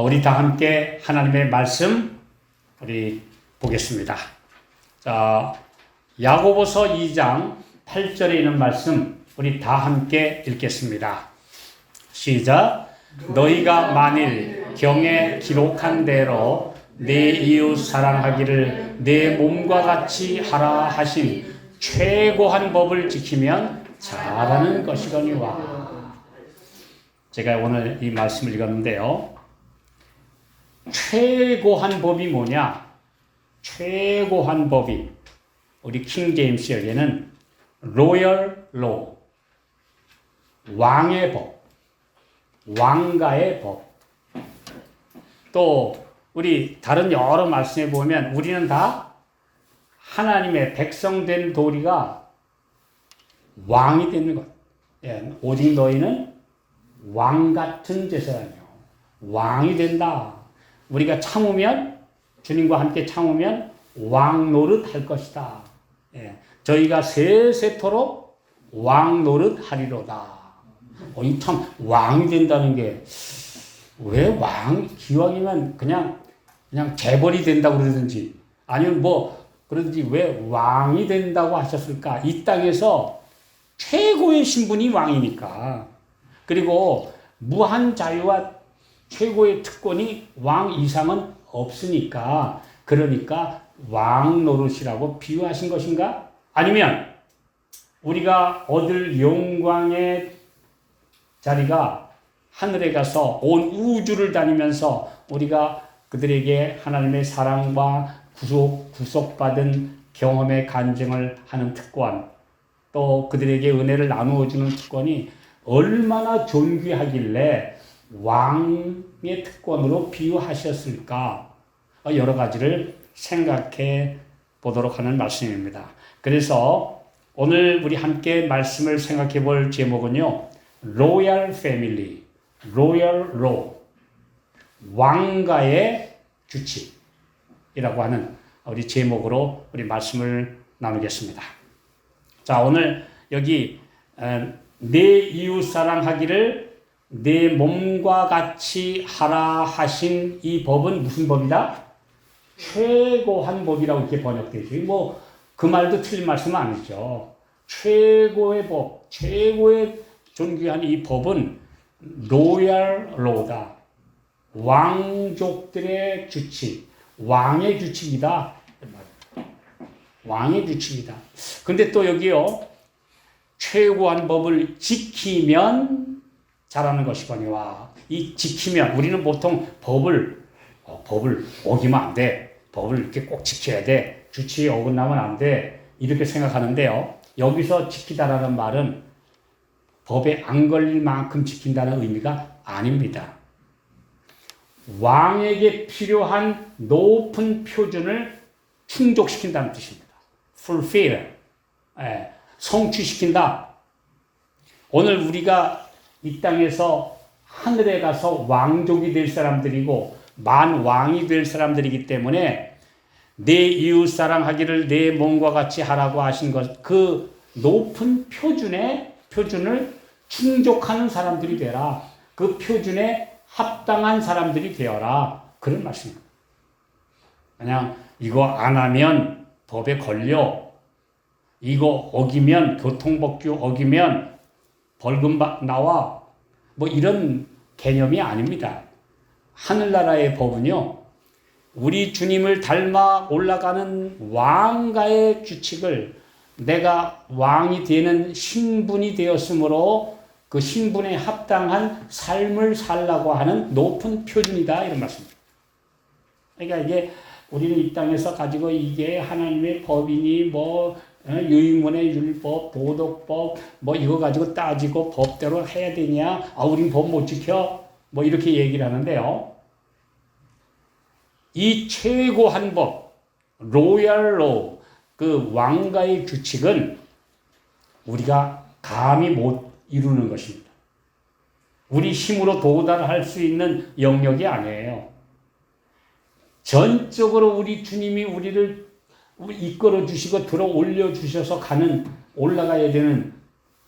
우리 다 함께 하나님의 말씀 우리 보겠습니다. 자, 야고보서 2장 8절에 있는 말씀 우리 다 함께 읽겠습니다. 시작. 너희가 만일 경에 기록한 대로 내 이웃 사랑하기를 내 몸과 같이 하라 하신 최고한 법을 지키면 잘하는 것이거니와. 제가 오늘 이 말씀을 읽었는데요. 최고한 법이 뭐냐? 최고한 법이 우리 킹 제임스 여기에는 로열 로, 왕의 법, 왕가의 법. 또 우리 다른 여러 말씀에 보면 우리는 다 하나님의 백성된 도리가 왕이 되는 것. 예, 오직 너희는 왕 같은 제사라며 왕이 된다. 우리가 참으면 주님과 함께 참으면 왕 노릇 할 것이다. 예, 저희가 세세토록 왕 노릇 하리로다. 이 참 왕이 된다는 게 왜 기왕이면 그냥 재벌이 된다고 그러든지 아니면 그러든지 왜 왕이 된다고 하셨을까? 이 땅에서 최고의 신분이 왕이니까. 그리고 무한 자유와 최고의 특권이 왕 이상은 없으니까. 그러니까 왕 노릇이라고 비유하신 것인가? 아니면 우리가 얻을 영광의 자리가 하늘에 가서 온 우주를 다니면서 우리가 그들에게 하나님의 사랑과 구속받은 경험의 간증을 하는 특권, 또 그들에게 은혜를 나누어 주는 특권이 얼마나 존귀하길래 왕의 특권으로 비유하셨을까? 여러 가지를 생각해 보도록 하는 말씀입니다. 그래서 오늘 우리 함께 말씀을 생각해 볼 제목은요. 로얄 패밀리, 로얄 로, 왕가의 규칙이라고 하는 우리 제목으로 우리 말씀을 나누겠습니다. 자, 오늘 여기 내 이웃 사랑하기를 내 몸과 같이 하라 하신 이 법은 무슨 법이다? 최고한 법이라고 이렇게 번역되죠. 그 말도 틀린 말씀은 아니죠. 최고의 법, 최고의 존귀한 이 법은 로얄 로다. 왕족들의 규칙, 왕의 규칙이다. 왕의 규칙이다. 근데 또 여기요, 최고한 법을 지키면 잘하는 것이거니와. 이 지키면, 우리는 보통 법을 어기면 안 돼. 법을 이렇게 꼭 지켜야 돼. 규칙에 어긋나면 안 돼. 이렇게 생각하는데요. 여기서 지키다라는 말은 법에 안 걸릴 만큼 지킨다는 의미가 아닙니다. 왕에게 필요한 높은 표준을 충족시킨다는 뜻입니다. fulfill, 성취시킨다. 오늘 우리가 이 땅에서 하늘에 가서 왕족이 될 사람들이고 만왕이 될 사람들이기 때문에 내 이웃 사랑하기를 내 몸과 같이 하라고 하신 것, 그 높은 표준을 충족하는 사람들이 되라. 그 표준에 합당한 사람들이 되어라. 그런 말씀입니다. 그냥 이거 안 하면 법에 걸려. 이거 어기면 교통법규 어기면 벌금 나와. 이런 개념이 아닙니다. 하늘나라의 법은요. 우리 주님을 닮아 올라가는 왕가의 규칙을 내가 왕이 되는 신분이 되었으므로 그 신분에 합당한 삶을 살라고 하는 높은 표준이다. 이런 말씀입니다. 그러니까 이게 우리는 이 땅에서 가지고 이게 하나님의 법이니 유익문의 율법, 도덕법 이거 가지고 따지고 법대로 해야 되냐? 우린 법 못 지켜? 이렇게 얘기를 하는데요. 이 최고한 법, 로얄 로, 그 왕가의 규칙은 우리가 감히 못 이루는 것입니다. 우리 힘으로 도달할 수 있는 영역이 아니에요. 전적으로 우리 주님이 우리를 이끌어 주시고 들어 올려 주셔서 올라가야 되는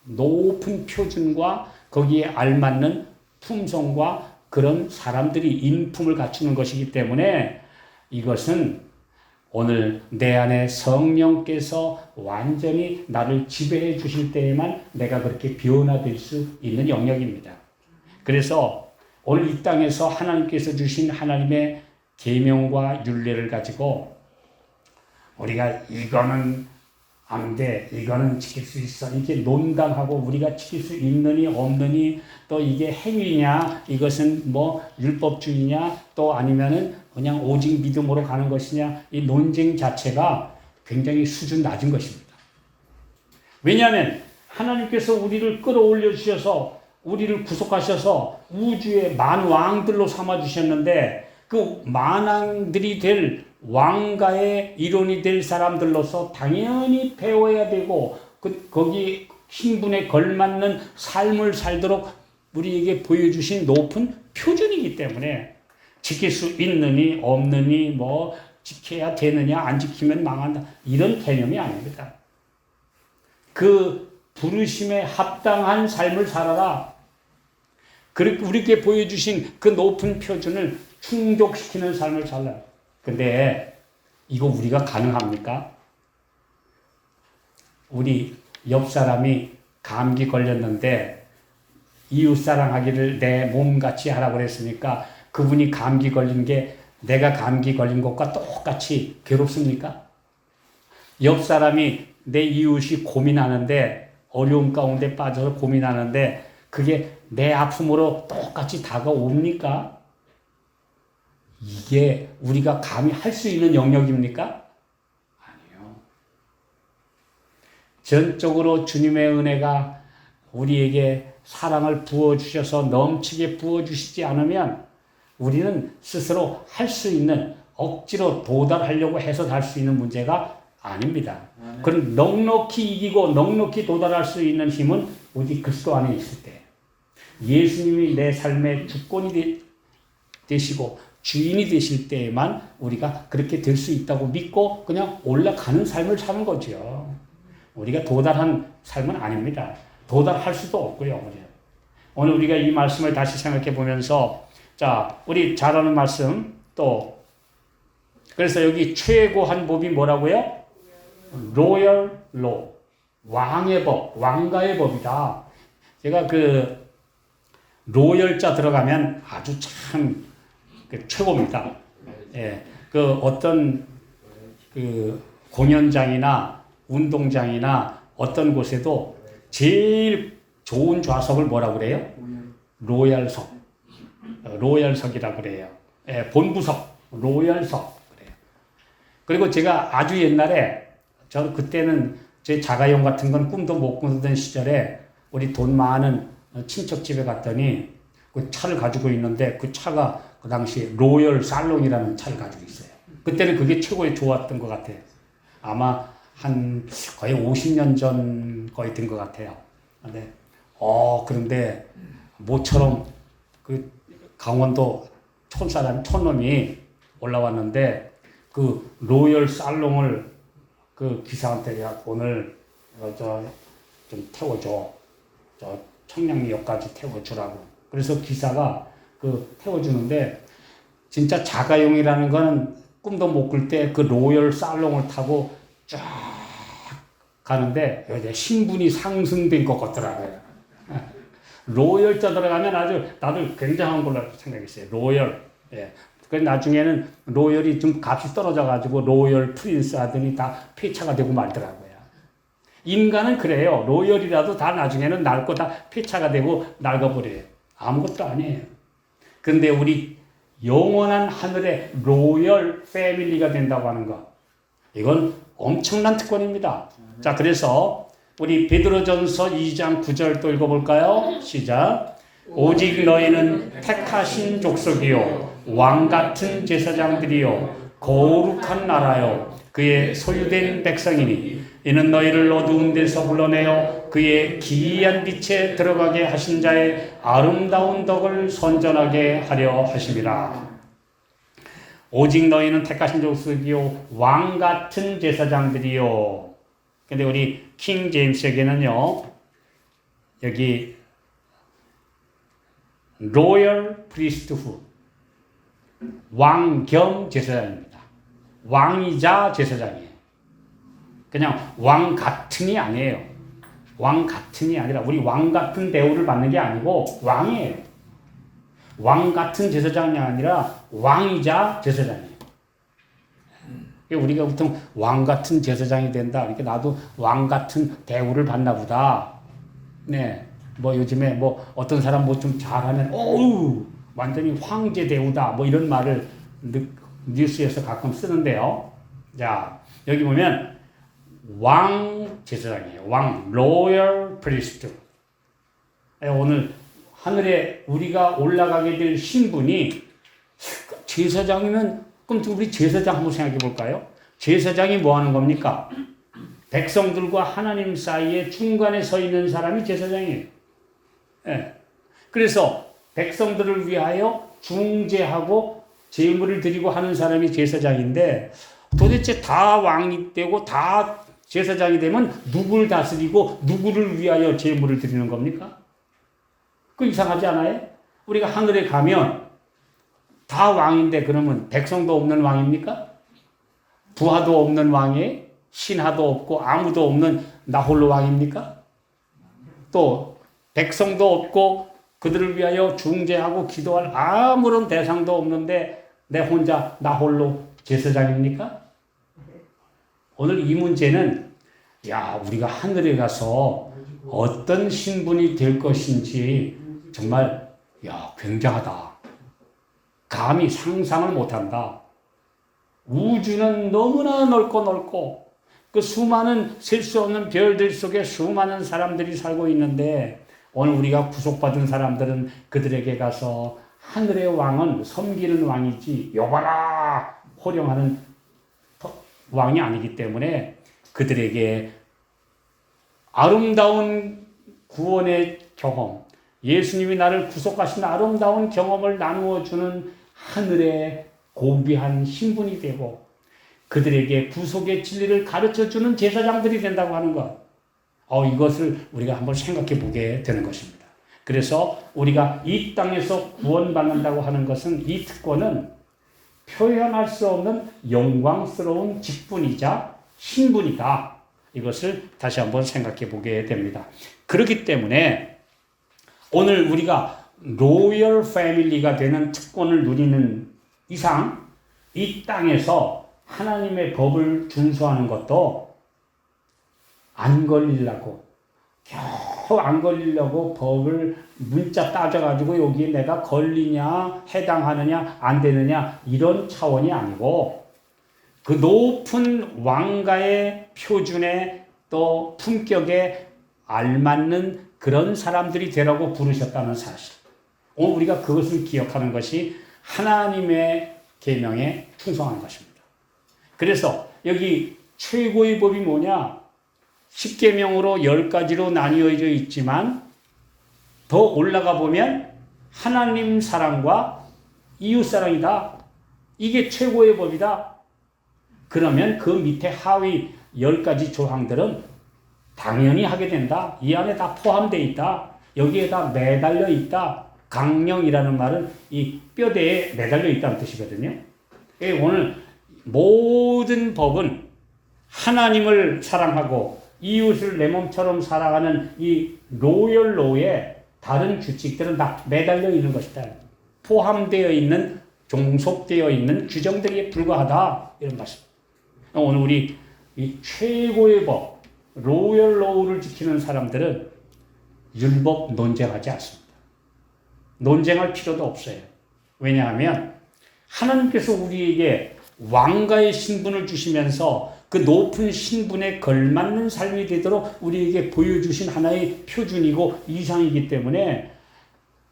높은 표준과 거기에 알맞는 품성과 그런 사람들이 인품을 갖추는 것이기 때문에 이것은 오늘 내 안에 성령께서 완전히 나를 지배해 주실 때에만 내가 그렇게 변화될 수 있는 영역입니다. 그래서 오늘 이 땅에서 하나님께서 주신 하나님의 계명과 율례를 가지고 우리가 이거는 안 돼, 이거는 지킬 수 있어, 이렇게 논당하고 우리가 지킬 수 있느니 없느니, 또 이게 행위냐, 이것은 뭐 율법주의냐, 또 아니면은 그냥 오직 믿음으로 가는 것이냐, 이 논쟁 자체가 굉장히 수준 낮은 것입니다. 왜냐하면 하나님께서 우리를 끌어올려 주셔서 우리를 구속하셔서 우주의 만왕들로 삼아 주셨는데, 그 만왕들이 될 왕가의 일원이 될 사람들로서 당연히 배워야 되고 거기 신분에 걸맞는 삶을 살도록 우리에게 보여주신 높은 표준이기 때문에 지킬 수 있느니 없느니 뭐 지켜야 되느냐 안 지키면 망한다 이런 개념이 아닙니다. 그 부르심에 합당한 삶을 살아라. 그렇게 우리에게 보여주신 그 높은 표준을 충족시키는 삶을 살라. 근데 이거 우리가 가능합니까? 우리 옆 사람이 감기 걸렸는데 이웃 사랑하기를 내 몸같이 하라고 그랬으니까 그분이 감기 걸린 게 내가 감기 걸린 것과 똑같이 괴롭습니까? 옆 사람이 내 이웃이 고민하는데 어려움 가운데 빠져서 고민하는데 그게 내 아픔으로 똑같이 다가옵니까? 이게 우리가 감히 할 수 있는 영역입니까? 아니요. 전적으로 주님의 은혜가 우리에게 사랑을 부어주셔서 넘치게 부어주시지 않으면 우리는 스스로 할 수 있는 억지로 도달하려고 해서 할 수 있는 문제가 아닙니다. 그럼 넉넉히 이기고 넉넉히 도달할 수 있는 힘은 오직 그리스도 안에 있을 때 예수님이 내 삶의 주권이 되시고 주인이 되실 때에만 우리가 그렇게 될 수 있다고 믿고 그냥 올라가는 삶을 사는 거죠. 우리가 도달한 삶은 아닙니다. 도달할 수도 없고요. 오늘 우리가 이 말씀을 다시 생각해 보면서 자, 우리 잘 아는 말씀 또 그래서 여기 최고한 법이 뭐라고요? 로열 로 왕의 법, 왕가의 법이다. 제가 그 로열자 들어가면 아주 참 최고입니다. 예, 그 어떤 그 공연장이나 운동장이나 어떤 곳에도 제일 좋은 좌석을 뭐라고 그래요? 로얄석. 로얄석이라고 그래요. 예, 본부석, 로얄석 그래요. 그리고 제가 아주 옛날에 저 그때는 제 자가용 같은 건 꿈도 못 꾸던 시절에 우리 돈 많은 친척 집에 갔더니 그 차를 가지고 있는데 그 차가 그 당시에 로열 살롱이라는 차를 가지고 있어요. 그때는 그게 최고의 좋았던 것 같아요. 아마 한 거의 50년 전 거의 된 것 같아요. 그런데 모처럼 그 강원도 촌놈이 올라왔는데 그 로열 살롱을 그 기사한테 야 오늘 좀 태워줘. 저 청량리역까지 태워주라고. 그래서 기사가 그 태워주는데 진짜 자가용이라는 거는 꿈도 못 꿀 때 그 로열 살롱을 타고 쫙 가는데 신분이 상승된 것 같더라고요. 로열자 들어가면 아주 나도 굉장한 걸로 생각했어요. 로열. 예. 그래서 나중에는 로열이 좀 값이 떨어져가지고 로열 프린스 하더니 다 폐차가 되고 말더라고요. 인간은 그래요. 로열이라도 다 나중에는 낡고 다 폐차가 되고 낡아버려요. 아무것도 아니에요. 근데 우리 영원한 하늘의 로열 패밀리가 된다고 하는 것. 이건 엄청난 특권입니다. 자, 그래서 우리 베드로전서 2장 9절 또 읽어볼까요? 시작. 오직 너희는 택하신 족속이요 왕같은 제사장들이요 거룩한 나라요 그의 소유된 백성이니 이는 너희를 어두운 데서 불러내어 그의 기이한 빛에 들어가게 하신 자의 아름다운 덕을 선전하게 하려 하심이라. 오직 너희는 택하신 족속이요 왕같은 제사장들이요. 근데 우리 킹 제임스에게는요 여기 royal priesthood. 왕 겸 제사장입니다. 왕이자 제사장이에요. 그냥 왕 같은이 아니에요. 왕 같은이 아니라 우리 왕 같은 대우를 받는 게 아니고 왕이에요. 왕 같은 제사장이 아니라 왕이자 제사장이에요. 우리가 보통 왕 같은 제사장이 된다. 이렇게 나도 왕 같은 대우를 받나 보다. 네. 뭐 요즘에 뭐 어떤 사람 뭐 좀 잘하면 어우 완전히 황제 대우다. 뭐 이런 말을 뉴스에서 가끔 쓰는데요. 자, 여기 보면 왕 제사장이에요. 왕 로열 프리스트. 오늘 하늘에 우리가 올라가게 될 신분이 제사장이면 그럼 우리 제사장 한번 생각해 볼까요? 제사장이 뭐 하는 겁니까? 백성들과 하나님 사이에 중간에 서 있는 사람이 제사장이에요. 예. 그래서 백성들을 위하여 중재하고 제물을 드리고 하는 사람이 제사장인데 도대체 다 왕이 되고 다 제사장이 되면 누구를 다스리고 누구를 위하여 제물을 드리는 겁니까? 그 이상하지 않아요? 우리가 하늘에 가면 다 왕인데 그러면 백성도 없는 왕입니까? 부하도 없는 왕이에요? 신하도 없고 아무도 없는 나 홀로 왕입니까? 또 백성도 없고 그들을 위하여 중재하고 기도할 아무런 대상도 없는데 내 혼자 나 홀로 제사장입니까? 오늘 이 문제는 우리가 하늘에 가서 어떤 신분이 될 것인지 정말 굉장하다. 감히 상상을 못한다. 우주는 너무나 넓고 그 수많은 셀 수 없는 별들 속에 수많은 사람들이 살고 있는데 오늘 우리가 구속받은 사람들은 그들에게 가서 하늘의 왕은 섬기는 왕이지 여봐라 호령하는 왕이 아니기 때문에 그들에게 아름다운 구원의 경험, 예수님이 나를 구속하신 아름다운 경험을 나누어 주는 하늘의 고귀한 신분이 되고 그들에게 구속의 진리를 가르쳐주는 제사장들이 된다고 하는 것. 이것을 우리가 한번 생각해 보게 되는 것입니다. 그래서 우리가 이 땅에서 구원받는다고 하는 것은 이 특권은 표현할 수 없는 영광스러운 직분이자 신분이다. 이것을 다시 한번 생각해 보게 됩니다. 그렇기 때문에 오늘 우리가 로열 패밀리가 되는 특권을 누리는 이상 이 땅에서 하나님의 법을 준수하는 것도 안 걸리려고 겨우 안 걸리려고 법을 문자 따져가지고 여기에 내가 걸리냐 해당하느냐 안 되느냐 이런 차원이 아니고 그 높은 왕가의 표준에 또 품격에 알맞는 그런 사람들이 되라고 부르셨다는 사실. 오늘 우리가 그것을 기억하는 것이 하나님의 계명에 충성하는 것입니다. 그래서 여기 최고의 법이 뭐냐? 10계명으로 10가지로 나뉘어져 있지만 더 올라가 보면 하나님 사랑과 이웃 사랑이다. 이게 최고의 법이다. 그러면 그 밑에 하위 10가지 조항들은 당연히 하게 된다. 이 안에 다 포함되어 있다. 여기에 다 매달려 있다. 강령이라는 말은 이 뼈대에 매달려 있다는 뜻이거든요. 오늘 모든 법은 하나님을 사랑하고 이웃을 내 몸처럼 사랑하는 이 로열 로에 다른 규칙들은 다 매달려 있는 것이다. 포함되어 있는, 종속되어 있는 규정들에 불과하다. 이런 말씀. 오늘 우리 이 최고의 법, 로열 로우를 지키는 사람들은 율법 논쟁하지 않습니다. 논쟁할 필요도 없어요. 왜냐하면 하나님께서 우리에게 왕가의 신분을 주시면서 그 높은 신분에 걸맞는 삶이 되도록 우리에게 보여주신 하나의 표준이고 이상이기 때문에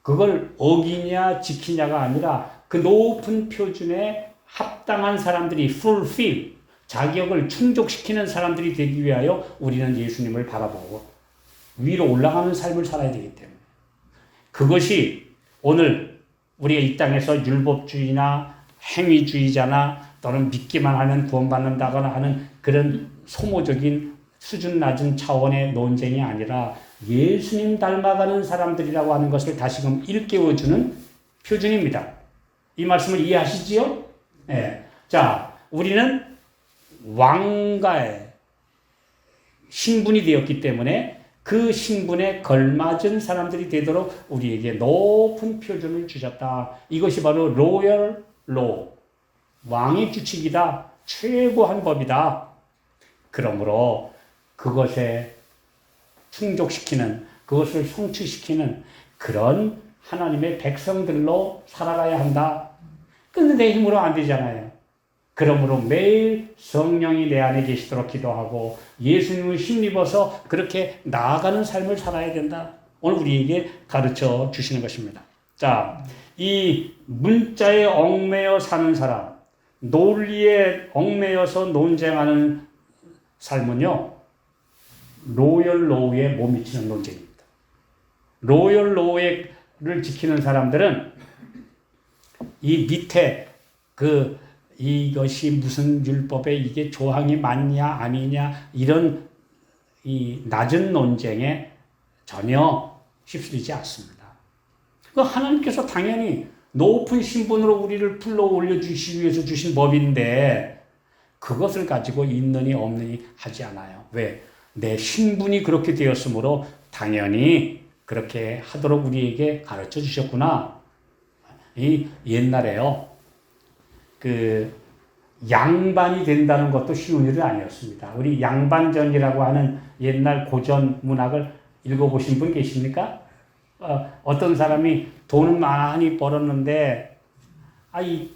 그걸 어기냐 지키냐가 아니라 그 높은 표준에 합당한 사람들이 fulfill, 자격을 충족시키는 사람들이 되기 위하여 우리는 예수님을 바라보고 위로 올라가는 삶을 살아야 되기 때문에 그것이 오늘 우리가 이 땅에서 율법주의나 행위주의자나 또는 믿기만 하면 구원받는다거나 하는 그런 소모적인 수준 낮은 차원의 논쟁이 아니라 예수님 닮아가는 사람들이라고 하는 것을 다시금 일깨워주는 표준입니다. 이 말씀을 이해하시지요? 네. 자, 우리는 왕가의 신분이 되었기 때문에 그 신분에 걸맞은 사람들이 되도록 우리에게 높은 표준을 주셨다. 이것이 바로 로열 로, 왕의 규칙이다. 최고한 법이다. 그러므로 그것에 충족시키는, 그것을 성취시키는 그런 하나님의 백성들로 살아가야 한다. 근데 내 힘으로 안 되잖아요. 그러므로 매일 성령이 내 안에 계시도록 기도하고 예수님을 힘입어서 그렇게 나아가는 삶을 살아야 된다. 오늘 우리에게 가르쳐 주시는 것입니다. 자, 이 문자에 얽매여 사는 사람, 논리에 얽매여서 논쟁하는 삶은요, 로열 로우에 못 미치는 논쟁입니다. 로열 로우를 지키는 사람들은 이 밑에 이것이 무슨 율법에 이게 조항이 맞냐 아니냐 이런 이 낮은 논쟁에 전혀 휩쓸리지 않습니다. 그 하나님께서 당연히 높은 신분으로 우리를 불러 올려주시기 위해서 주신 법인데 그것을 가지고 있느니 없느니 하지 않아요. 왜? 내 신분이 그렇게 되었으므로 당연히 그렇게 하도록 우리에게 가르쳐 주셨구나. 이 옛날에요. 양반이 된다는 것도 쉬운 일은 아니었습니다. 우리 양반전이라고 하는 옛날 고전 문학을 읽어보신 분 계십니까? 어떤 사람이 돈을 많이 벌었는데, 이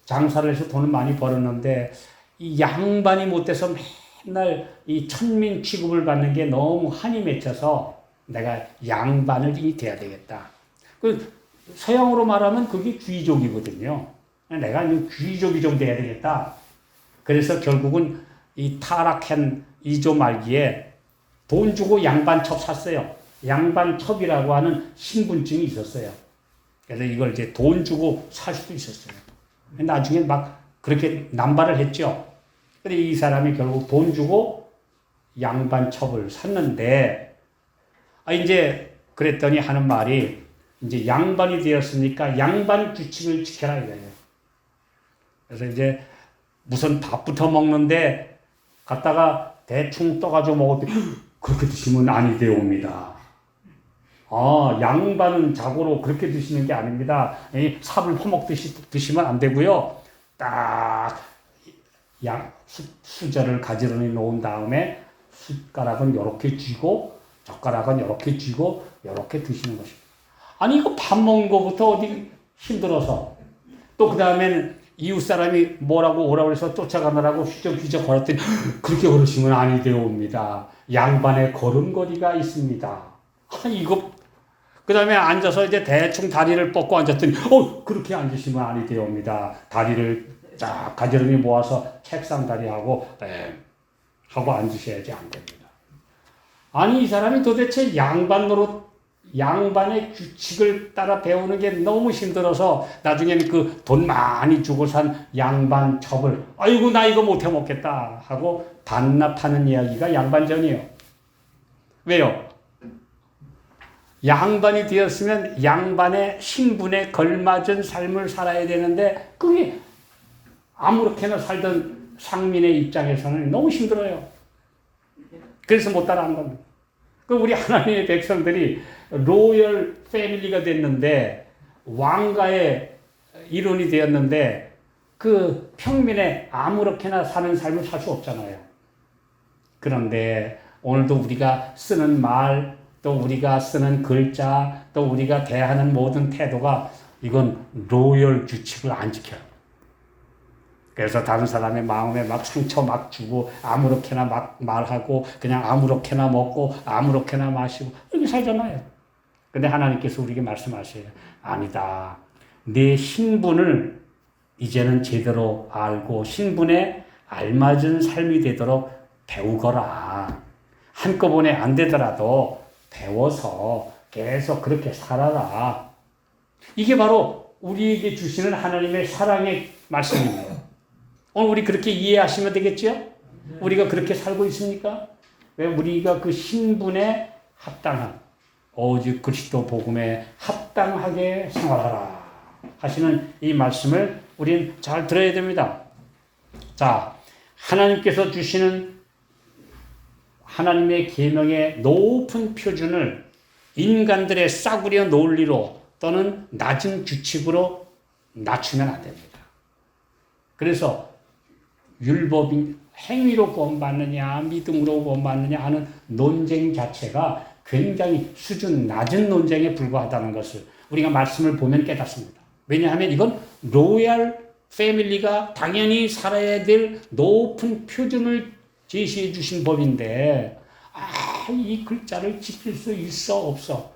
장사를 해서 돈을 많이 벌었는데, 이 양반이 못돼서 맨날 이 천민 취급을 받는 게 너무 한이 맺혀서 내가 양반을 돼야 되겠다. 서양으로 말하면 그게 귀족이거든요. 내가 귀족이 좀 돼야 되겠다. 그래서 결국은 이 타락한 이조 말기에 돈 주고 양반첩 샀어요. 양반첩이라고 하는 신분증이 있었어요. 그래서 이걸 이제 돈 주고 살 수도 있었어요. 나중에 막 그렇게 남발을 했죠. 근데 이 사람이 결국 돈 주고 양반첩을 샀는데, 이제 그랬더니 하는 말이 이제 양반이 되었으니까 양반 규칙을 지켜라 이거예요. 그래서 이제 무슨 밥부터 먹는데 갖다가 대충 떠가지고 먹었더니 그렇게 드시면 아니 되옵니다. 양반은 자고로 그렇게 드시는 게 아닙니다. 이 삽을 퍼먹듯이 드시면 안 되고요. 딱 수저를 가지런히 놓은 다음에 숟가락은 이렇게 쥐고 젓가락은 이렇게 쥐고 이렇게 드시는 것입니다. 아니 이거 밥 먹는 것부터 어디 힘들어서 또 그 다음에는 이웃 사람이 뭐라고 오라고 해서 쫓아가느라고 휘적휘적 걸었더니 그렇게 걸으시면 아니 되옵니다. 양반의 걸음걸이가 있습니다. 이거 그 다음에 앉아서 이제 대충 다리를 뻗고 앉았더니 그렇게 앉으시면 아니 되옵니다. 다리를 쫙 가지런히 모아서 책상 다리하고 하고 앉으셔야지 안 됩니다. 아니 이 사람이 도대체 양반의 규칙을 따라 배우는 게 너무 힘들어서 나중에는 그 돈 많이 주고 산 양반첩을 아이고 나 이거 못해 먹겠다 하고 반납하는 이야기가 양반전이에요. 왜요? 양반이 되었으면 양반의 신분에 걸맞은 삶을 살아야 되는데 그게 아무렇게나 살던 상민의 입장에서는 너무 힘들어요. 그래서 못 따라한 겁니다. 우리 하나님의 백성들이 로열 패밀리가 됐는데 왕가의 일원이 되었는데 그 평민의 아무렇게나 사는 삶을 살 수 없잖아요. 그런데 오늘도 우리가 쓰는 말, 또 우리가 쓰는 글자, 또 우리가 대하는 모든 태도가 이건 로열 규칙을 안 지켜요. 그래서 다른 사람의 마음에 막 상처 막 주고 아무렇게나 막 말하고 그냥 아무렇게나 먹고 아무렇게나 마시고 이렇게 살잖아요. 근데 하나님께서 우리에게 말씀하셔요. 아니다. 네 신분을 이제는 제대로 알고 신분에 알맞은 삶이 되도록 배우거라. 한꺼번에 안 되더라도 배워서 계속 그렇게 살아라. 이게 바로 우리에게 주시는 하나님의 사랑의 말씀입니다. 오늘 우리 그렇게 이해하시면 되겠죠? 우리가 그렇게 살고 있습니까? 왜 우리가 그 신분에 합당한 오직 그리스도 복음에 합당하게 생활하라 하시는 이 말씀을 우린 잘 들어야 됩니다. 자, 하나님께서 주시는 하나님의 계명의 높은 표준을 인간들의 싸구려 논리로 또는 낮은 규칙으로 낮추면 안 됩니다. 그래서 율법이 행위로 구원받느냐 믿음으로 구원받느냐 하는 논쟁 자체가 굉장히 수준 낮은 논쟁에 불과하다는 것을 우리가 말씀을 보면 깨닫습니다. 왜냐하면 이건 로얄 패밀리가 당연히 살아야 될 높은 표준을 제시해 주신 법인데 이 글자를 지킬 수 있어 없어?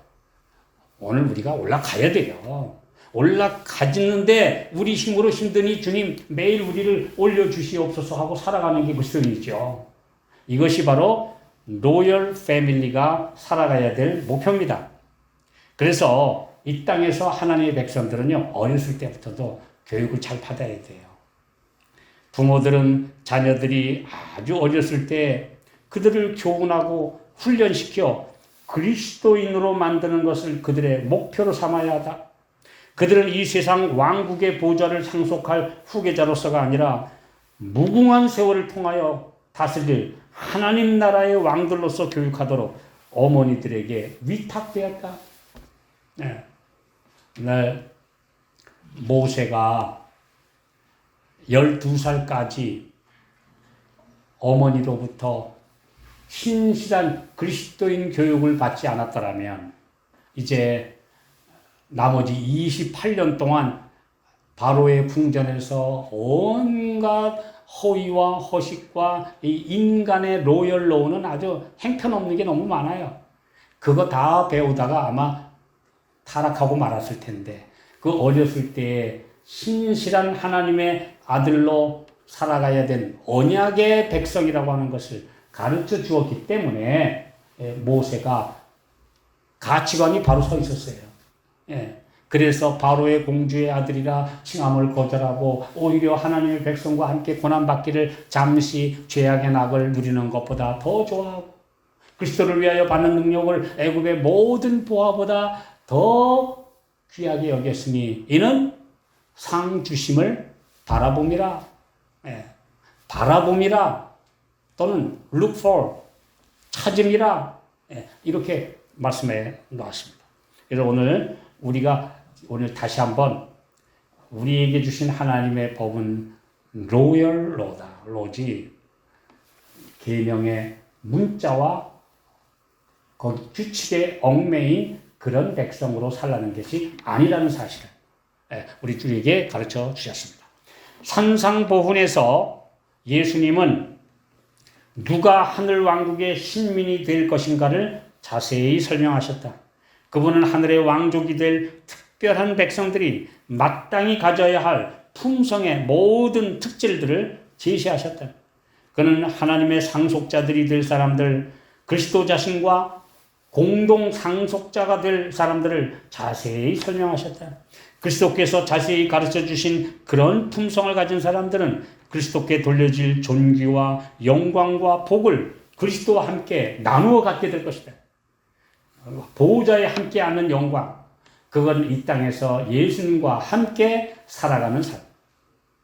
오늘 우리가 올라가야 돼요. 올라가지는데 우리 힘으로 힘드니 주님 매일 우리를 올려주시옵소서 하고 살아가는 게 그리스도인이죠. 이것이 바로 로열 패밀리가 살아가야 될 목표입니다. 그래서 이 땅에서 하나님의 백성들은요, 어렸을 때부터도 교육을 잘 받아야 돼요. 부모들은 자녀들이 아주 어렸을 때 그들을 교훈하고 훈련시켜 그리스도인으로 만드는 것을 그들의 목표로 삼아야 하다. 그들은 이 세상 왕국의 보좌를 상속할 후계자로서가 아니라 무궁한 세월을 통하여 다스릴 하나님 나라의 왕들로서 교육하도록 어머니들에게 위탁되었다. 네. 모세가 12살까지 어머니로부터 신실한 그리스도인 교육을 받지 않았더라면 이제 나머지 28년 동안 바로의 궁전에서 온갖 허위와 허식과 이 인간의 로열 로우는 아주 행편없는 게 너무 많아요. 그거 다 배우다가 아마 타락하고 말았을 텐데 그 어렸을 때에 신실한 하나님의 아들로 살아가야 된 언약의 백성이라고 하는 것을 가르쳐 주었기 때문에 모세가 가치관이 바로 서 있었어요. 그래서 바로의 공주의 아들이라 칭함을 거절하고 오히려 하나님의 백성과 함께 고난받기를 잠시 죄악의 낙을 누리는 것보다 더 좋아하고 그리스도를 위하여 받는 능력을 애굽의 모든 보화보다 더 귀하게 여겼으니 이는 상 주심을 바라봄이라. 바라봄이라 또는 look for 찾음이라 이렇게 말씀해 놓았습니다. 그래서 우리가 오늘 다시 한번 우리에게 주신 하나님의 법은 로열 로다. 로지 계명의 문자와 거기 규칙에 얽매인 그런 백성으로 살라는 것이 아니라는 사실을 우리 주에게 가르쳐 주셨습니다. 산상보훈에서 예수님은 누가 하늘 왕국의 신민이 될 것인가를 자세히 설명하셨다. 그분은 하늘의 왕족이 될 특별한 백성들이 마땅히 가져야 할 품성의 모든 특질들을 제시하셨다. 그는 하나님의 상속자들이 될 사람들, 그리스도 자신과 공동 상속자가 될 사람들을 자세히 설명하셨다. 그리스도께서 자세히 가르쳐 주신 그런 품성을 가진 사람들은 그리스도께 돌려질 존귀와 영광과 복을 그리스도와 함께 나누어 갖게 될 것이다. 보호자에 함께 하는 영광, 그건 이 땅에서 예수님과 함께 살아가는 삶,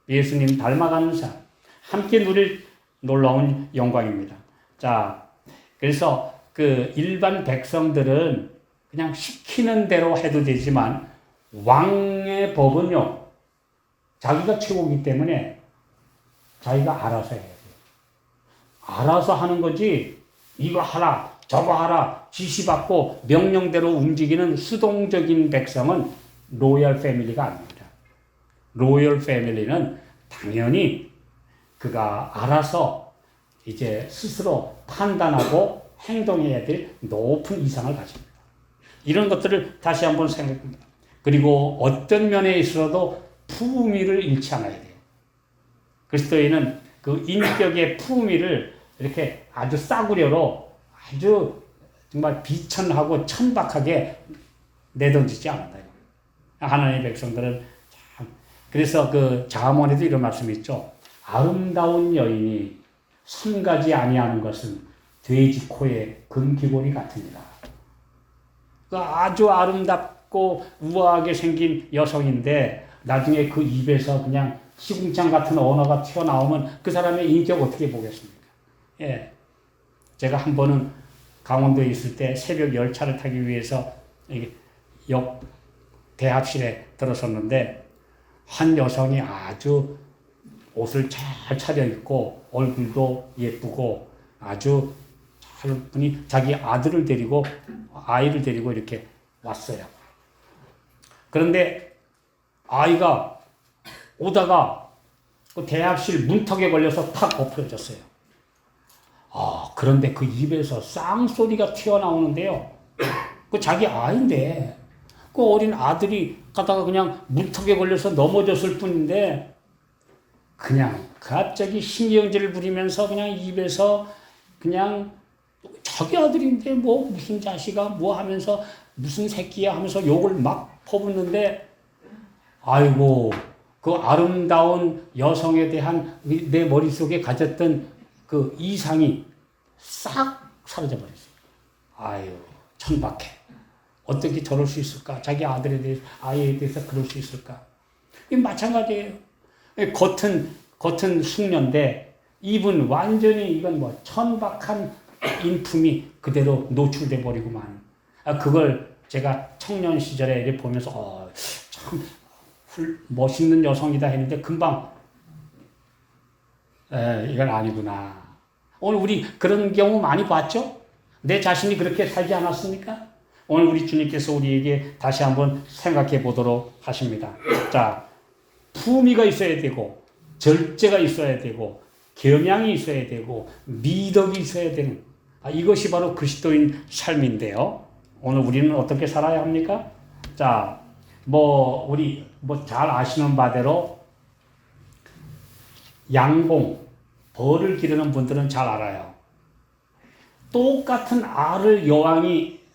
예수님 닮아가는 삶, 함께 누릴 놀라운 영광입니다. 자, 그래서 그 일반 백성들은 그냥 시키는 대로 해도 되지만 왕의 법은요, 자기가 최고이기 때문에 자기가 알아서 해야 돼요. 알아서 하는 거지, 이거 하라, 저거 하라, 지시받고 명령대로 움직이는 수동적인 백성은 로열 패밀리가 아닙니다. 로열 패밀리는 당연히 그가 알아서 이제 스스로 판단하고 행동해야 될 높은 이상을 가집니다. 이런 것들을 다시 한번 생각합니다. 그리고 어떤 면에 있어서도 품위를 잃지 않아야 돼요. 그리스도인은 그 인격의 품위를 이렇게 아주 싸구려로 아주 정말 비천하고 천박하게 내던지지 않는다. 하나님의 백성들은 참, 그래서 그 잠언에도 이런 말씀이 있죠. 아름다운 여인이 성가지 아니하는 것은 돼지 코에 금기골이 같으니라. 그 아주 아름답고 우아하게 생긴 여성인데 나중에 그 입에서 그냥 시궁창 같은 언어가 튀어나오면 그 사람의 인격 어떻게 보겠습니까? 예. 제가 한 번은 강원도에 있을 때 새벽 열차를 타기 위해서 역 대합실에 들어섰는데 한 여성이 아주 옷을 잘 차려입고 얼굴도 예쁘고 아주 잘 분이 자기 아이를 데리고 이렇게 왔어요. 그런데 아이가 오다가 그 대합실 문턱에 걸려서 탁 엎어졌어요. 그런데 그 입에서 쌍소리가 튀어나오는데요. 그 자기 아이인데 그 어린 아들이 가다가 그냥 문턱에 걸려서 넘어졌을 뿐인데 그냥 갑자기 신경질을 부리면서 그냥 입에서 그냥 자기 아들인데 뭐 무슨 자식아 뭐 하면서 무슨 새끼야 하면서 욕을 막 퍼붓는데 아이고 그 아름다운 여성에 대한 내 머릿속에 가졌던 그 이상이 싹 사라져 버렸어요. 아유 천박해. 어떻게 저럴 수 있을까? 자기 아이에 대해서 그럴 수 있을까? 이게 마찬가지예요. 겉은 숙녀인데 입은 완전히 이건 뭐 천박한 인품이 그대로 노출돼 버리고만. 그걸 제가 청년 시절에 이렇게 보면서 참 멋있는 여성이다 했는데 금방 이건 아니구나. 오늘 우리 그런 경우 많이 봤죠? 내 자신이 그렇게 살지 않았습니까? 오늘 우리 주님께서 우리에게 다시 한번 생각해 보도록 하십니다. 자, 품위가 있어야 되고, 절제가 있어야 되고, 겸양이 있어야 되고, 미덕이 있어야 되는, 이것이 바로 그리스도인 삶인데요. 오늘 우리는 어떻게 살아야 합니까? 자, 우리 잘 아시는 바대로, 양봉, 벌을 기르는 분들은 잘 알아요. 똑같은 알을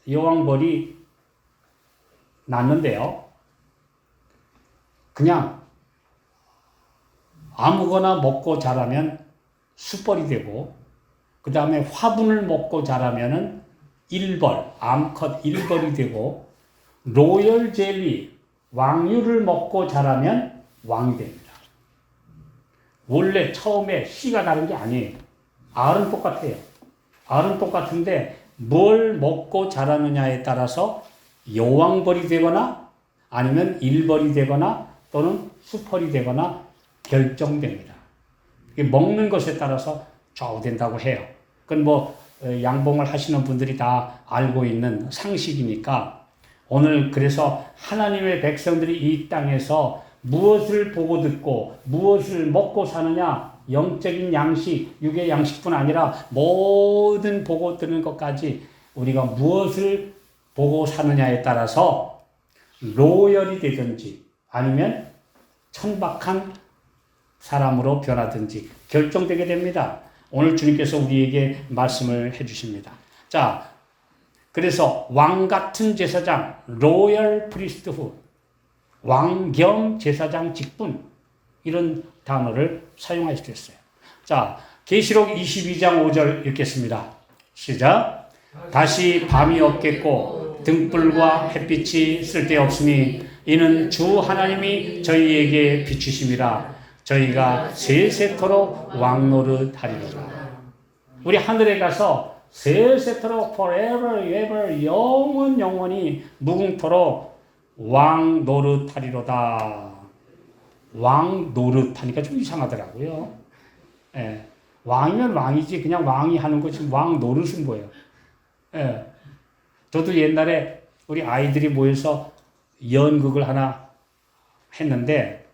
여왕벌이 낳는데요. 그냥 아무거나 먹고 자라면 숫벌이 되고, 그 다음에 화분을 먹고 자라면은 암컷 일벌이 되고, 로열 젤리, 왕유를 먹고 자라면 왕이 됩니다. 원래 처음에 씨가 다른 게 아니에요. 알은 똑같아요. 알은 똑같은데 뭘 먹고 자라느냐에 따라서 여왕벌이 되거나 아니면 일벌이 되거나 또는 수펄이 되거나 결정됩니다. 먹는 것에 따라서 좌우된다고 해요. 그건 양봉을 하시는 분들이 다 알고 있는 상식이니까 오늘 그래서 하나님의 백성들이 이 땅에서 무엇을 보고 듣고 무엇을 먹고 사느냐, 영적인 양식, 육의 양식뿐 아니라 모든 보고 듣는 것까지 우리가 무엇을 보고 사느냐에 따라서 로열이 되든지 아니면 천박한 사람으로 변하든지 결정되게 됩니다. 오늘 주님께서 우리에게 말씀을 해주십니다. 자, 그래서 왕 같은 제사장, 로열 프리스트후, 왕경 제사장 직분, 이런 단어를 사용하셨어요. 자, 계시록 22장 5절 읽겠습니다. 시작. 다시 밤이 없겠고 등불과 햇빛이 쓸데없으니 이는 주 하나님이 저희에게 비추심이라. 저희가 세세토록 왕노릇하리로다. 우리 하늘에 가서 세세토록 forever ever 영원히 무궁토록 왕노릇하리로다. 왕노릇하니까 좀 이상하더라고요. 예. 왕이면 왕이지 그냥 왕이 하는 거지 왕노릇은 뭐예요? 예. 저도 옛날에 우리 아이들이 모여서 연극을 하나 했는데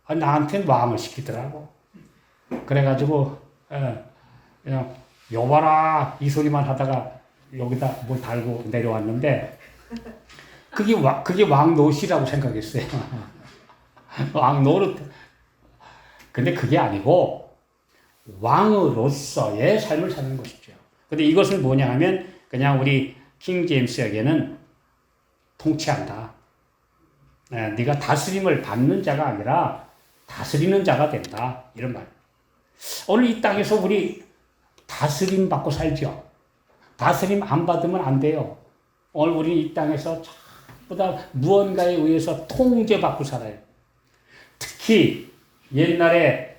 나한테는 왕을 시키더라고. 그래가지고 그냥 여봐라 이 소리만 하다가 여기다 뭘 달고 내려왔는데 그게 왕노릇이라고 생각했어요. 왕노릇. 근데 그게 아니고 왕으로서의 삶을 사는 것이죠. 근데 이것은 뭐냐 하면 그냥 우리 킹 제임스에게는 통치한다. 네가 다스림을 받는 자가 아니라 다스리는 자가 된다. 이런 말. 오늘 이 땅에서 우리 다스림 받고 살죠. 다스림 안 받으면 안 돼요. 오늘 우리는 이 땅에서 전부 다 무언가에 의해서 통제받고 살아요. 특히 옛날에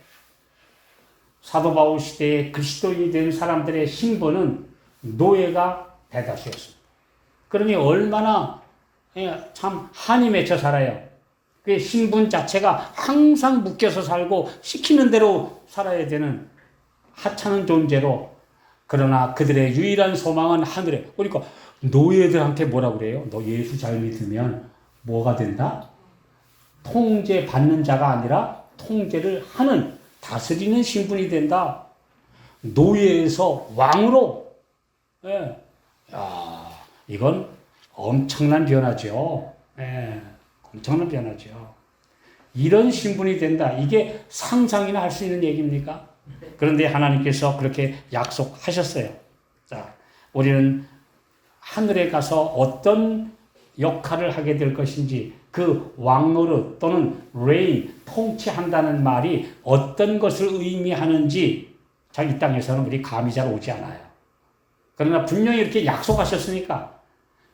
사도 바울 시대에 그리스도인이 된 사람들의 신분은 노예가 대다수였습니다. 그러니 얼마나 참 한이 맺혀 살아요. 그 신분 자체가 항상 묶여서 살고 시키는 대로 살아야 되는 하찮은 존재로, 그러나 그들의 유일한 소망은 하늘에. 그러니까 노예들한테 뭐라 그래요? 너 예수 잘 믿으면 뭐가 된다? 통제받는 자가 아니라 통제를 하는, 다스리는 신분이 된다. 노예에서 왕으로. 예. 야, 이건 엄청난 변화죠. 예. 엄청난 변화죠. 이런 신분이 된다. 이게 상상이나 할 수 있는 얘기입니까? 그런데 하나님께서 그렇게 약속하셨어요. 자, 우리는 하늘에 가서 어떤 역할을 하게 될 것인지, 그 왕노릇 또는 reign, 통치한다는 말이 어떤 것을 의미하는지 잘 이 땅에서는 우리 감이 잘 오지 않아요. 그러나 분명히 이렇게 약속하셨으니까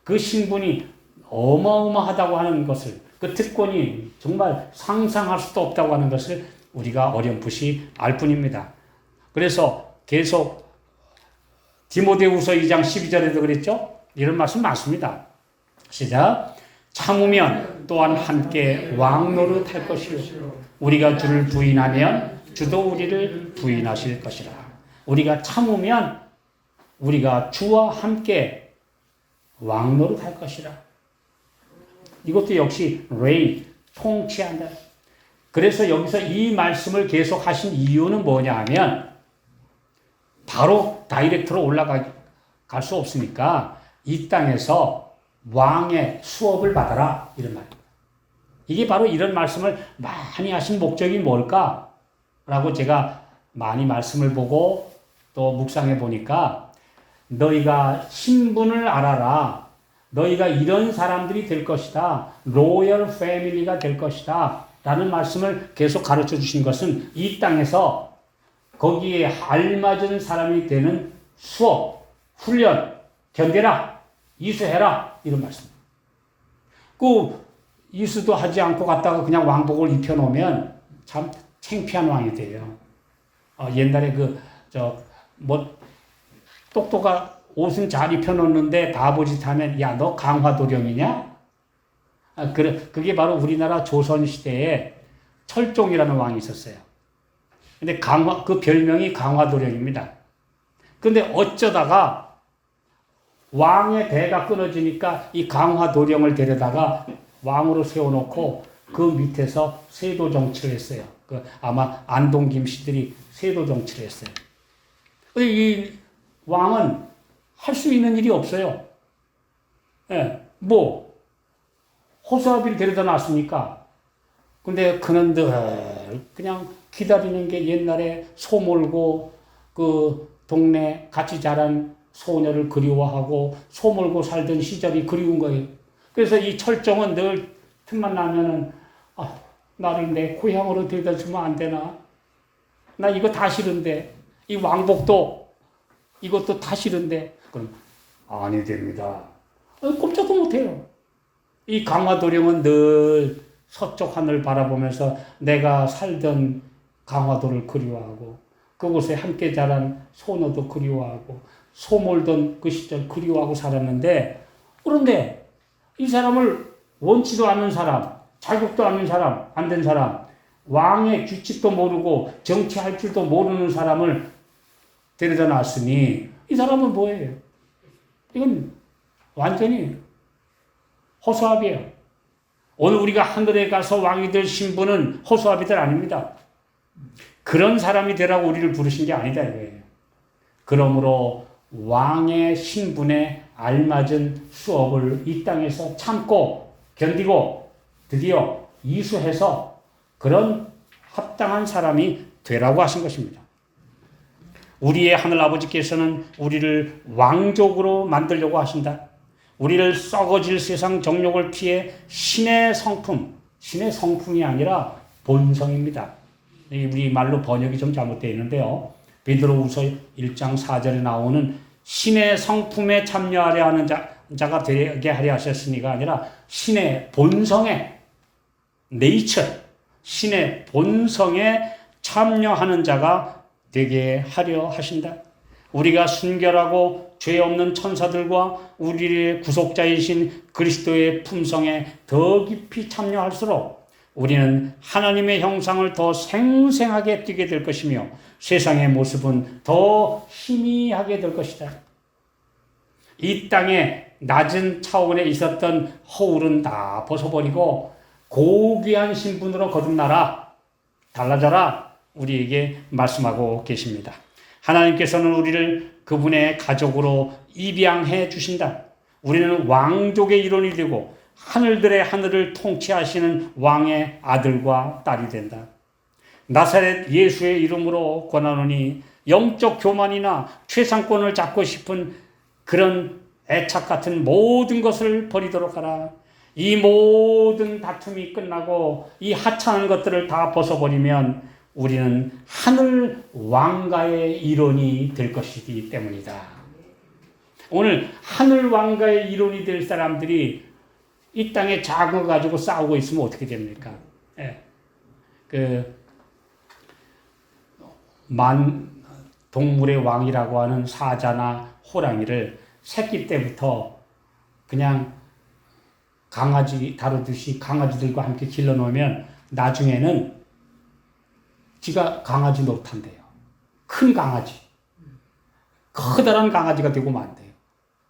그 신분이 어마어마하다고 하는 것을, 그 특권이 정말 상상할 수도 없다고 하는 것을 우리가 어렴풋이 알 뿐입니다. 그래서 계속 디모데후서 2장 12절에도 그랬죠? 이런 말씀 많습니다. 시작. 참으면 또한 함께 왕노릇 할 것이요. 우리가 주를 부인하면 주도 우리를 부인하실 것이라. 우리가 참으면 우리가 주와 함께 왕노릇 할 것이라. 이것도 역시 reign, 통치한다. 그래서 여기서 이 말씀을 계속 하신 이유는 뭐냐 하면, 바로 다이렉트로 올라갈 수 없으니까 이 땅에서 왕의 수업을 받아라, 이런 말입니다. 이게 바로 이런 말씀을 많이 하신 목적이 뭘까? 라고 제가 많이 말씀을 보고 또 묵상해 보니까, 너희가 신분을 알아라. 너희가 이런 사람들이 될 것이다. 로열 패밀리가 될 것이다. 라는 말씀을 계속 가르쳐 주신 것은 이 땅에서 거기에 알맞은 사람이 되는 수업, 훈련, 견뎌라, 이수해라, 이런 말씀. 그 이수도 하지 않고 갔다가 그냥 왕복을 입혀놓으면 참 창피한 왕이 돼요. 옛날에 똑똑한 옷은 잘 입혀놓는데 바보짓 하면, 야, 너 강화도령이냐? 그게 바로 우리나라 조선시대에 철종이라는 왕이 있었어요. 근데 그 별명이 강화도령입니다. 근데 어쩌다가 왕의 대가 끊어지니까 이 강화도령을 데려다가 왕으로 세워놓고 그 밑에서 세도 정치를 했어요. 아마 안동 김씨들이 세도 정치를 했어요. 이 왕은 할 수 있는 일이 없어요. 예, 호수아비를 데려다 놨으니까. 근데 그는 늘 그냥 기다리는 게, 옛날에 소 몰고 그 동네 같이 자란 소녀를 그리워하고 소 몰고 살던 시절이 그리운 거예요. 그래서 이 철종은 늘 틈만 나면은, 나를 내 고향으로 데려다 주면 안 되나? 나 이거 다 싫은데. 이 왕복도 이것도 다 싫은데. 그럼 아니 됩니다. 꼼짝도 못해요. 이 강화도령은 늘 서쪽 하늘 바라보면서 내가 살던 강화도를 그리워하고, 그곳에 함께 자란 소녀도 그리워하고, 소 몰던 그 시절 그리워하고 살았는데, 그런데 이 사람을 원치도 않는 사람, 자격도 않는 사람, 안 된 사람, 왕의 규칙도 모르고 정치할 줄도 모르는 사람을 데려다 놨으니 이 사람은 뭐예요? 이건 완전히 호수아비예요. 오늘 우리가 하늘에 가서 왕이 될 신분은 호수아비들 아닙니다. 그런 사람이 되라고 우리를 부르신 게 아니다 이거예요. 그러므로 왕의 신분에 알맞은 수업을 이 땅에서 참고 견디고 드디어 이수해서 그런 합당한 사람이 되라고 하신 것입니다. 우리의 하늘아버지께서는 우리를 왕족으로 만들려고 하신다. 우리를 썩어질 세상 정욕을 피해 신의 성품이 아니라 본성입니다. 우리 말로 번역이 좀 잘못되어 있는데요. 베드로후서 1장 4절에 나오는 신의 성품에 참여하려 하는 자가 되게 하려 하셨으니가 아니라 신의 본성에 네이처, 신의 본성에 참여하는 자가 되게 하려 하신다. 우리가 순결하고 죄 없는 천사들과 우리의 구속자이신 그리스도의 품성에 더 깊이 참여할수록 우리는 하나님의 형상을 더 생생하게 띠게 될 것이며 세상의 모습은 더 희미하게 될 것이다. 이 땅에 낮은 차원에 있었던 허울은 다 벗어버리고 고귀한 신분으로 거듭나라, 달라져라, 우리에게 말씀하고 계십니다. 하나님께서는 우리를 그분의 가족으로 입양해 주신다. 우리는 왕족의 일원이 되고 하늘들의 하늘을 통치하시는 왕의 아들과 딸이 된다. 나사렛 예수의 이름으로 권하노니 영적 교만이나 최상권을 잡고 싶은 그런 애착 같은 모든 것을 버리도록 하라. 이 모든 다툼이 끝나고 이 하찮은 것들을 다 벗어버리면 우리는 하늘 왕가의 일원이 될 것이기 때문이다. 오늘 하늘 왕가의 일원이 될 사람들이 이 땅에 작은 거 가지고 싸우고 있으면 어떻게 됩니까? 예. 동물의 왕이라고 하는 사자나 호랑이를 새끼 때부터 그냥 강아지 다루듯이 강아지들과 함께 길러놓으면 나중에는 지가 강아지 노릇한대요. 큰 강아지. 커다란 강아지가 되고 만대요.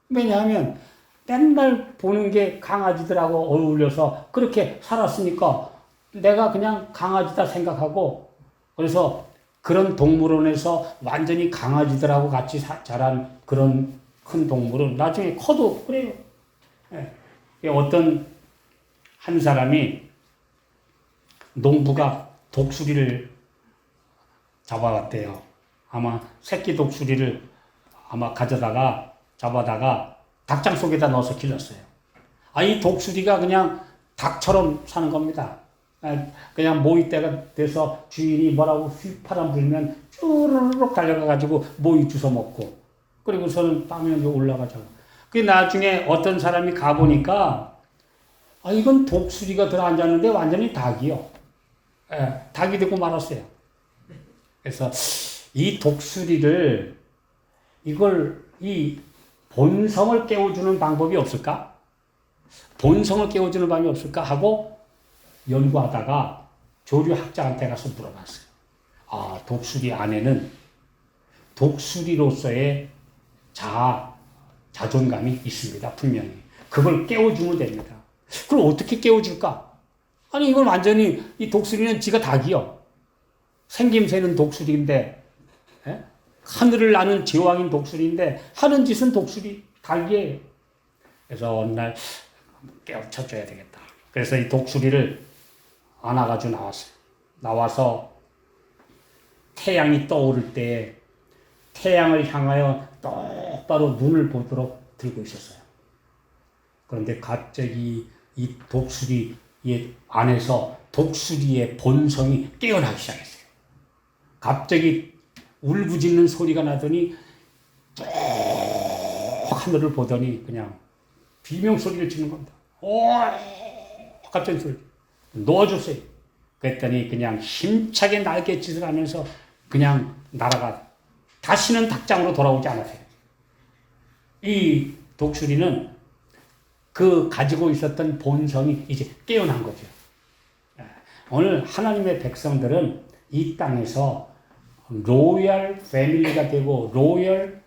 왜냐하면 맨날 보는 게 강아지들하고 어울려서 그렇게 살았으니까 내가 그냥 강아지다 생각하고, 그래서 그런 동물원에서 완전히 강아지들하고 같이 자란 그런 큰 동물은 나중에 커도 그래요. 예. 어떤 한 사람이 농부가 독수리를 잡아왔대요. 아마 새끼 독수리를 아마 잡아다가 닭장 속에다 넣어서 길렀어요. 이 독수리가 그냥 닭처럼 사는 겁니다. 그냥 모이때가 돼서 주인이 뭐라고 휘파람 불면 쭈르륵 달려가가지고 모이 주워 먹고, 그리고서는 땅에 올라가죠. 그 나중에 어떤 사람이 가보니까 이건 독수리가 들어앉았는데 완전히 닭이요. 예, 닭이 되고 말았어요. 그래서 이 독수리를 이 본성을 깨워주는 방법이 없을까? 본성을 깨워주는 방법이 없을까 하고 연구하다가 조류학자한테 가서 물어봤어요. 독수리 안에는 독수리로서의 자존감이 있습니다. 분명히. 그걸 깨워주면 됩니다. 그럼 어떻게 깨워줄까? 이건 완전히 이 독수리는 지가 닭이요. 생김새는 독수리인데, 하늘을 나는 제왕인 독수리인데 하는 짓은 독수리, 닭이에요. 그래서 어느 날 깨우쳐줘야 되겠다. 그래서 이 독수리를 안아가지고 나와서 태양이 떠오를 때 태양을 향하여 똑바로 눈을 보도록 들고 있었어요. 그런데 갑자기 이 독수리의 안에서 독수리의 본성이 깨어나기 시작했어요. 갑자기 울부짖는 소리가 나더니 쭉 하늘을 보더니 그냥 비명소리를 지는 겁니다. 갑자기 소리. 놓아줬어요. 그랬더니 그냥 힘차게 날갯짓을 하면서 그냥 날아가 다시는 닭장으로 돌아오지 않았어요. 이 독수리는 그 가지고 있었던 본성이 이제 깨어난 거죠. 오늘 하나님의 백성들은 이 땅에서 로얄 패밀리가 되고 로얄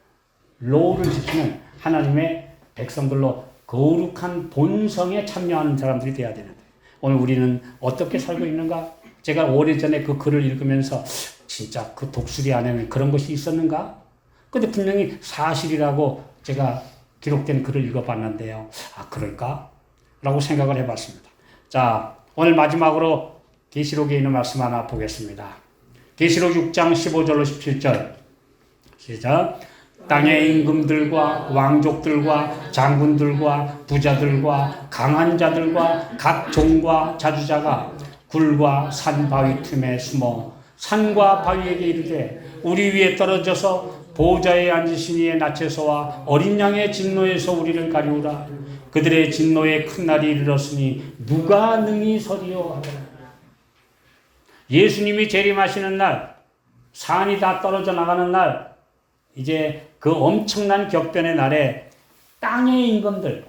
로우를 지키는 하나님의 백성들로 거룩한 본성에 참여하는 사람들이 되어야 되는데, 오늘 우리는 어떻게 살고 있는가? 제가 오래전에 그 글을 읽으면서 진짜 그 독수리 안에는 그런 것이 있었는가? 근데 분명히 사실이라고 제가 기록된 글을 읽어봤는데요. 그럴까? 라고 생각을 해봤습니다. 자, 오늘 마지막으로 계시록에 있는 말씀 하나 보겠습니다. 계시록 6장 15절로 17절. 시작. 땅의 임금들과 왕족들과 장군들과 부자들과 강한 자들과 각 종과 자주자가 굴과 산 바위 틈에 숨어 산과 바위에게 이르되 우리 위에 떨어져서 보호자에 앉으신 이의 낯에서와 어린 양의 진노에서 우리를 가리우라. 그들의 진노의 큰 날이 이르렀으니 누가 능히 서리요 하더라. 예수님이 재림하시는 날, 산이 다 떨어져 나가는 날, 이제 그 엄청난 격변의 날에 땅의 임금들,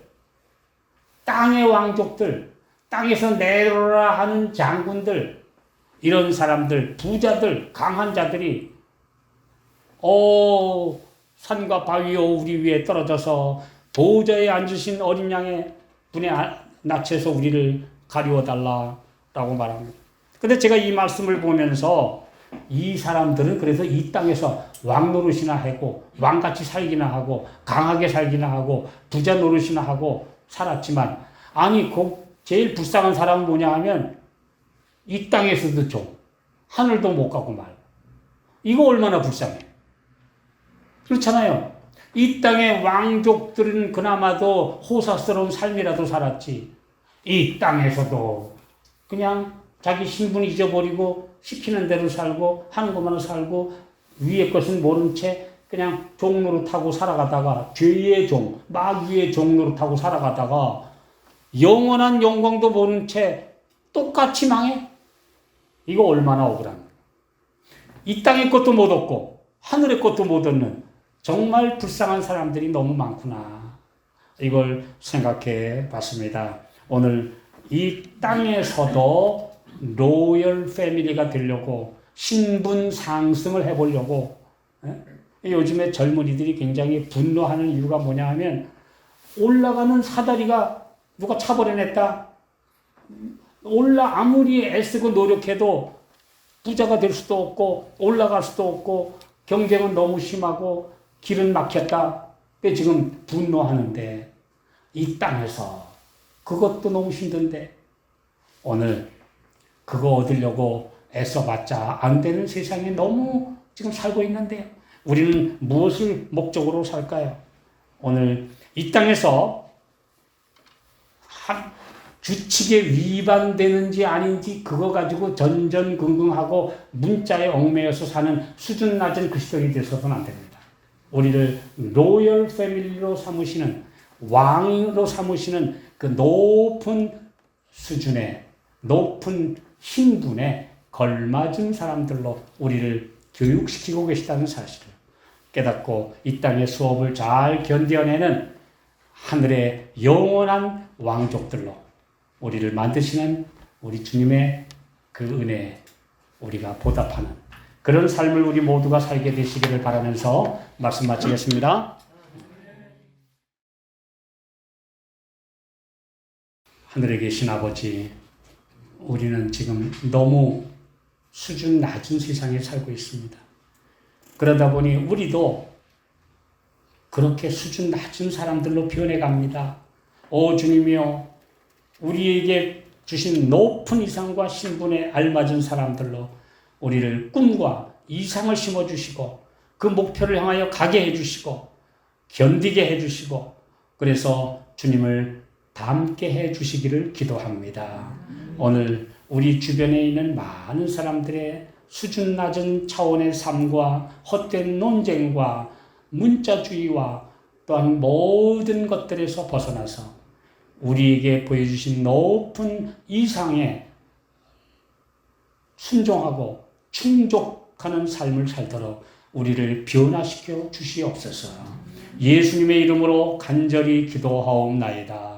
땅의 왕족들, 땅에서 내려오라 하는 장군들, 이런 사람들, 부자들, 강한 자들이 산과 바위여 우리 위에 떨어져서 보호자에 앉으신 어린 양의 분의 낯에서 우리를 가리워 달라라고 말합니다. 근데 제가 이 말씀을 보면서 이 사람들은 그래서 이 땅에서 왕 노릇이나 하고 왕같이 살기나 하고 강하게 살기나 하고 부자 노릇이나 하고 살았지만, 아니 제일 불쌍한 사람은 뭐냐 하면 이 땅에서도 좀 하늘도 못 가고 말고, 이거 얼마나 불쌍해. 그렇잖아요. 이 땅의 왕족들은 그나마도 호사스러운 삶이라도 살았지, 이 땅에서도 그냥 자기 신분 잊어버리고 시키는 대로 살고 하는 것만 살고 위의 것은 모른 채 그냥 종 노릇하고 살아가다가, 죄의 종, 마귀의 종 노릇하고 살아가다가 영원한 영광도 모른 채 똑같이 망해? 이거 얼마나 억울합니까? 이 땅의 것도 못 얻고 하늘의 것도 못 얻는 정말 불쌍한 사람들이 너무 많구나, 이걸 생각해 봤습니다. 오늘 이 땅에서도 로열 패밀리가 되려고 신분 상승을 해보려고, 요즘에 젊은이들이 굉장히 분노하는 이유가 뭐냐 하면, 올라가는 사다리가 누가 차버려냈다, 아무리 애쓰고 노력해도 부자가 될 수도 없고 올라갈 수도 없고 경쟁은 너무 심하고 길은 막혔다. 근데 지금 분노하는데, 이 땅에서 그것도 너무 힘든데 오늘 그거 얻으려고 애써봤자 안 되는 세상에 너무 지금 살고 있는데, 우리는 무엇을 목적으로 살까요? 오늘 이 땅에서 규칙에 위반되는지 아닌지 그거 가지고 전전긍긍하고 문자에 얽매여서 사는 수준 낮은 그리스도인이 되어서는 안 됩니다. 우리를 로열 패밀리로 삼으시는, 왕으로 삼으시는 그 높은 수준의, 높은 신분에 걸맞은 사람들로 우리를 교육시키고 계시다는 사실을 깨닫고 이 땅의 수업을 잘 견뎌내는 하늘의 영원한 왕족들로 우리를 만드시는 우리 주님의 그 은혜에 우리가 보답하는 그런 삶을 우리 모두가 살게 되시기를 바라면서 말씀 마치겠습니다. 하늘에 계신 아버지, 우리는 지금 너무 수준 낮은 세상에 살고 있습니다. 그러다 보니 우리도 그렇게 수준 낮은 사람들로 변해갑니다. 오 주님이여, 우리에게 주신 높은 이상과 신분에 알맞은 사람들로 우리를 꿈과 이상을 심어주시고 그 목표를 향하여 가게 해주시고 견디게 해주시고, 그래서 주님을 닮게 해주시기를 기도합니다. 오늘 우리 주변에 있는 많은 사람들의 수준 낮은 차원의 삶과 헛된 논쟁과 문자주의와 또한 모든 것들에서 벗어나서 우리에게 보여주신 높은 이상의 순종하고 충족하는 삶을 살도록 우리를 변화시켜 주시옵소서. 예수님의 이름으로 간절히 기도하옵나이다.